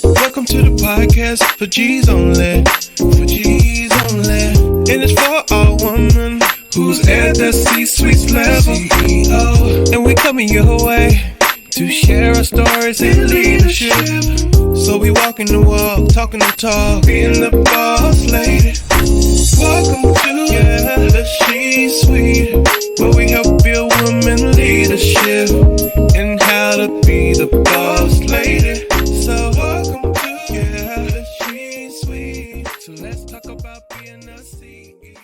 Welcome to the podcast for G's only. For G's only. And it's for all women who's at the C-suite level. CEO. And we coming your way to share our stories in leadership. So we walking the walk, talking the talk, being the boss lady. Welcome to the C-suite, where we help build women leadership and how to be the boss lady. So welcome to the C-suite. So let's talk about being a CEO.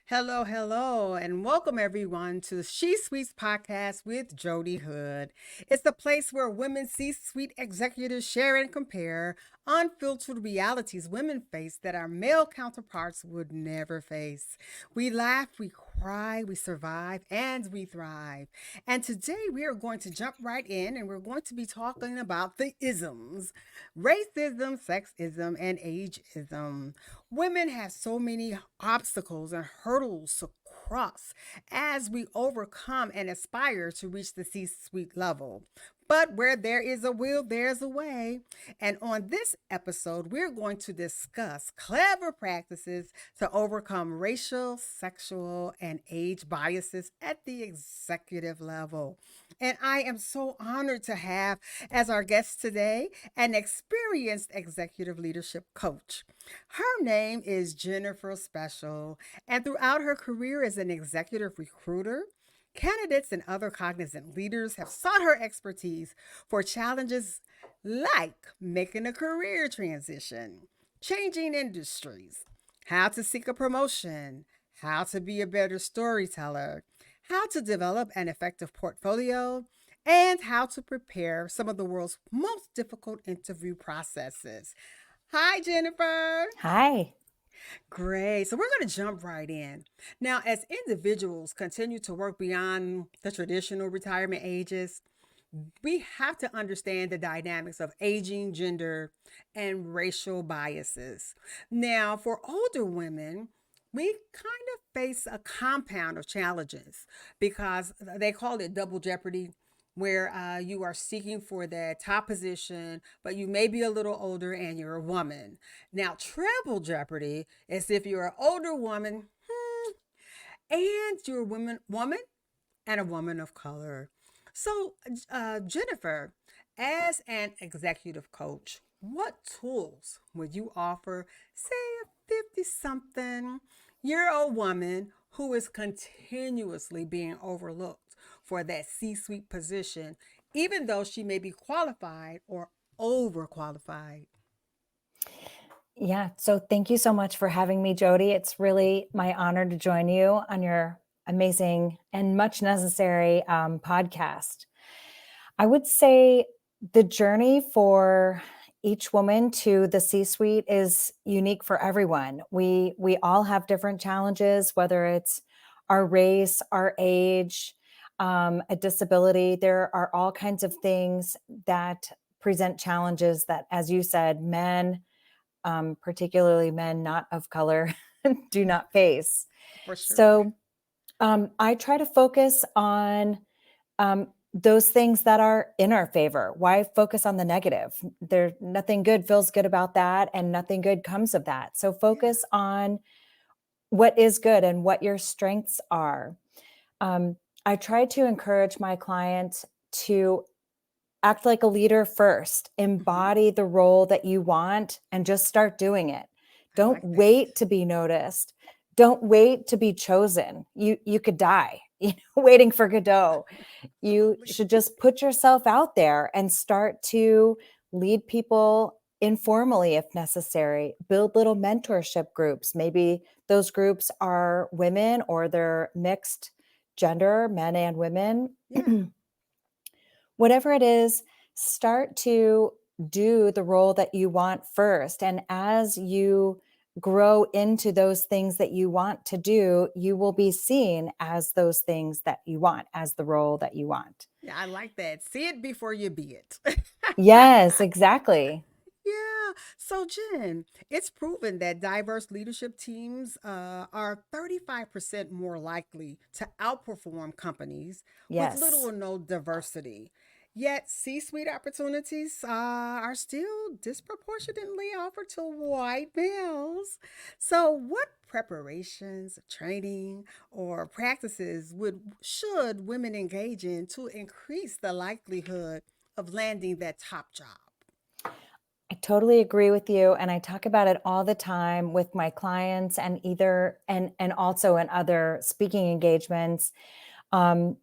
Hello, and welcome everyone to the She Suites podcast with Jodi Hood. It's the place where women C-suite executives share and compare unfiltered realities women face that our male counterparts would never face. We laugh, we cry, we survive, and we thrive. And today we are going to jump right in and we're going to be talking about the isms: racism, sexism, and ageism. Women have so many obstacles and hurdles to cross as we overcome and aspire to reach the C-suite level. But where there is a will, there's a way. And on this episode, we're going to discuss clever practices to overcome racial, sexual, and age biases at the executive level. And I am so honored to have as our guest today an experienced executive leadership coach. Her name is Jennifer Speciale, and throughout her career as an executive recruiter, candidates and other cognizant leaders have sought her expertise for challenges like making a career transition, changing industries, how to seek a promotion, how to be a better storyteller, how to develop an effective portfolio, and how to prepare some of the world's most difficult interview processes. Hi, Jennifer. Hi. Great. So we're going to jump right in. Now, as individuals continue to work beyond the traditional retirement ages, we have to understand the dynamics of aging, gender, and racial biases. Now, for older women, we kind of face a compound of challenges because they call it double jeopardy, where you are seeking for that top position, but you may be a little older and you're a woman. Now, triple jeopardy is if you're an older woman and you're a woman and a woman of color. So, Jennifer, as an executive coach, what tools would you offer, say, a 50-something-year-old woman who is continuously being overlooked for that C-suite position, even though she may be qualified or overqualified? Yeah. So thank you so much for having me, Jodi. It's really my honor to join you on your amazing and much necessary podcast. I would say the journey for each woman to the C-suite is unique for everyone. We all have different challenges, whether it's our race, our age, a disability. There are all kinds of things that present challenges that, as you said, men, particularly men not of color, do not face. For sure. So I try to focus on those things that are in our favor. Why focus on the negative? There's nothing good feels good about that, and nothing good comes of that. So focus on what is good and what your strengths are. I try to encourage my clients to act like a leader first, embody the role that you want, and just start doing it. Don't wait to be noticed. Don't wait to be chosen. You could die, waiting for Godot. You should just put yourself out there and start to lead people informally if necessary. Build little mentorship groups. Maybe those groups are women or they're mixed gender, men and women. Yeah. Whatever it is, start to do the role that you want first. And as you grow into those things that you want to do, you will be seen as those things that you want, as the role that you want. Yeah, I like that. See it before you be it. Yes, exactly. Yeah. So, Jen, it's proven that diverse leadership teams are 35% more likely to outperform companies with Yes. little or no diversity. Yet, C suite opportunities are still disproportionately offered to white males. So, what preparations, training, or practices should women engage in to increase the likelihood of landing that top job? I totally agree with you, and I talk about it all the time with my clients and either and also in other speaking engagements. Um,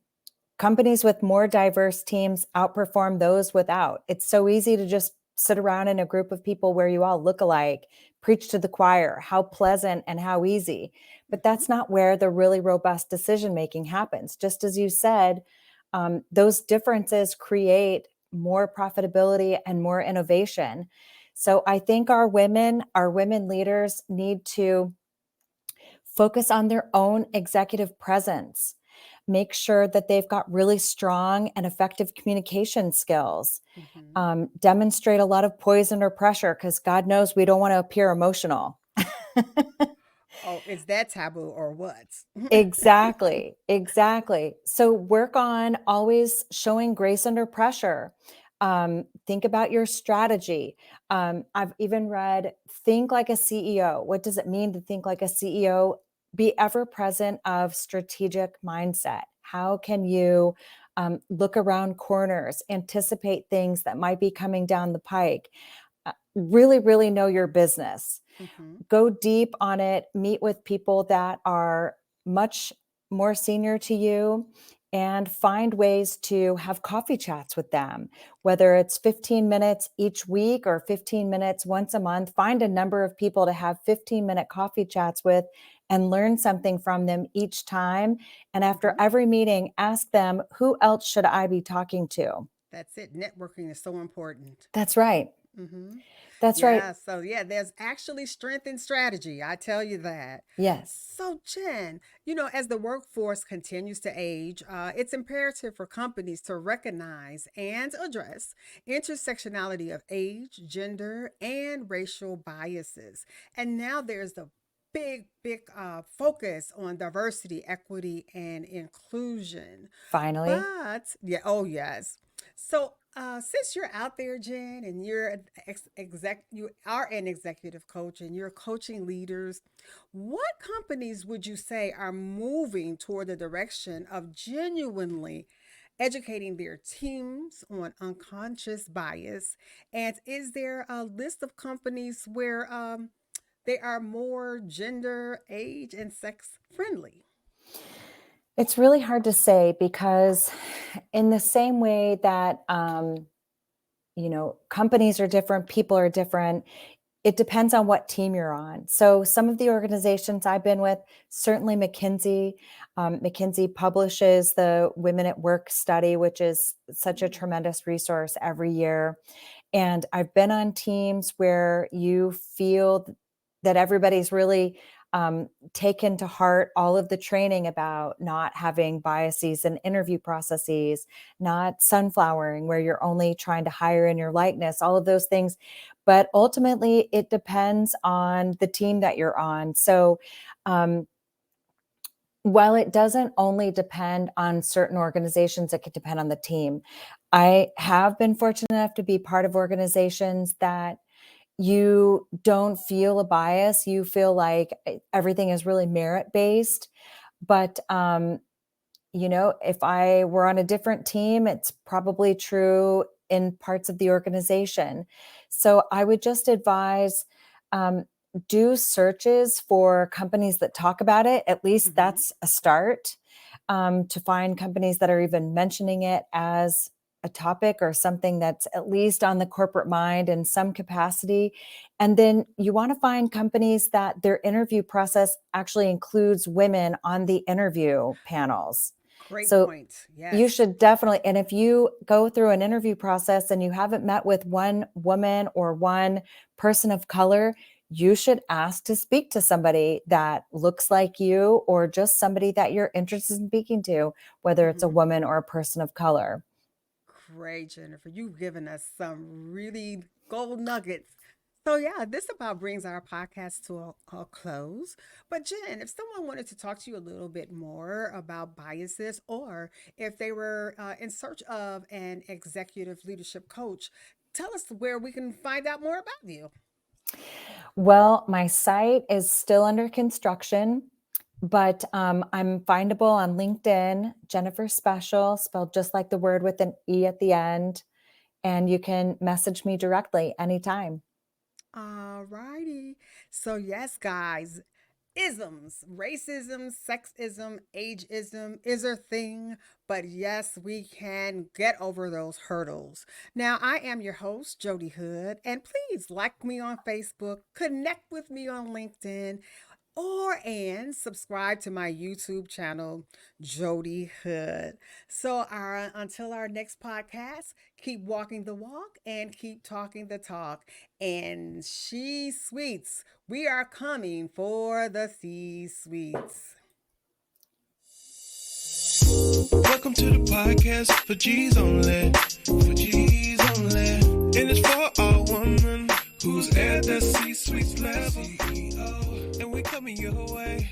Companies with more diverse teams outperform those without. It's so easy to just sit around in a group of people where you all look alike, preach to the choir, how pleasant and how easy. But Mhm. that's not where the really robust decision making happens. Just as you said, those differences create more profitability and more innovation. So I think our women leaders need to focus on their own executive presence, make sure that they've got really strong and effective communication skills, Mhm. demonstrate a lot of poise under pressure because God knows we don't want to appear emotional. Oh, is that taboo or what? Exactly, exactly. So work on always showing grace under pressure. Think about your strategy. I've even read Think Like a CEO. What does it mean to think like a CEO? Be ever present of strategic mindset. How can you look around corners, anticipate things that might be coming down the pike? Really, really know your business. Mhm. Go deep on it, meet with people that are much more senior to you, and find ways to have coffee chats with them, whether it's 15 minutes each week or 15 minutes once a month. Find a number of people to have 15-minute coffee chats with and learn something from them each time. And after Mhm. every meeting, ask them, who else should I be talking to? That's it. Networking is so important. That's right. Hmm. That's right. Yeah, so yeah, there's actually strength in strategy. I tell you that. Yes. So, Jen, as the workforce continues to age, it's imperative for companies to recognize and address intersectionality of age, gender, and racial biases. And now there's the big focus on diversity, equity, and inclusion. Finally. But yeah, oh yes. So since you're out there, Jen, and you are an executive coach and you're coaching leaders, what companies would you say are moving toward the direction of genuinely educating their teams on unconscious bias? And is there a list of companies where they are more gender, age, and sex friendly? It's really hard to say because, in the same way that, companies are different, people are different, it depends on what team you're on. So, some of the organizations I've been with, certainly McKinsey. McKinsey publishes the Women at Work study, which is such a tremendous resource every year. And I've been on teams where you feel that everybody's really taken to heart all of the training about not having biases in interview processes, not sunflowering, where you're only trying to hire in your likeness, all of those things. But ultimately, it depends on the team that you're on. So, um, while it doesn't only depend on certain organizations, it could depend on the team. I have been fortunate enough to be part of organizations that you don't feel a bias. You feel like everything is really merit based. But, if I were on a different team, it's probably true in parts of the organization. So I would just advise, um, do searches for companies that talk about it. At least Mm-hmm. that's a start, to find companies that are even mentioning it as a topic or something that's at least on the corporate mind in some capacity. And then you want to find companies that their interview process actually includes women on the interview panels. Great So point. you Yes. should definitely, and if you go through an interview process and you haven't met with one woman or one person of color, you should ask to speak to somebody that looks like you or just somebody that you're interested in speaking to, whether it's a Hmm. woman or a person of color. Great, Jennifer. You've given us some really gold nuggets So yeah, this about brings our podcast to a close. But Jen, if someone wanted to talk to you a little bit more about biases, or if they were in search of an executive leadership coach, tell us where we can find out more about you. Well, my site is still under construction, but I'm findable on LinkedIn, Jennifer Special, spelled just like the word with an E at the end. And you can message me directly anytime. All righty. So yes, guys, isms, racism, sexism, ageism is a thing, but yes, we can get over those hurdles. Now, I am your host, Jodi Hood, and please like me on Facebook, connect with me on LinkedIn, and subscribe to my YouTube channel, Jodi Hood. So until our next podcast, keep walking the walk and keep talking the talk. And she sweets, we are coming for the C suites. Welcome to the podcast for G's only. For G's only. And it's for all women who's at the C-suite level. CEO, and we're coming your way.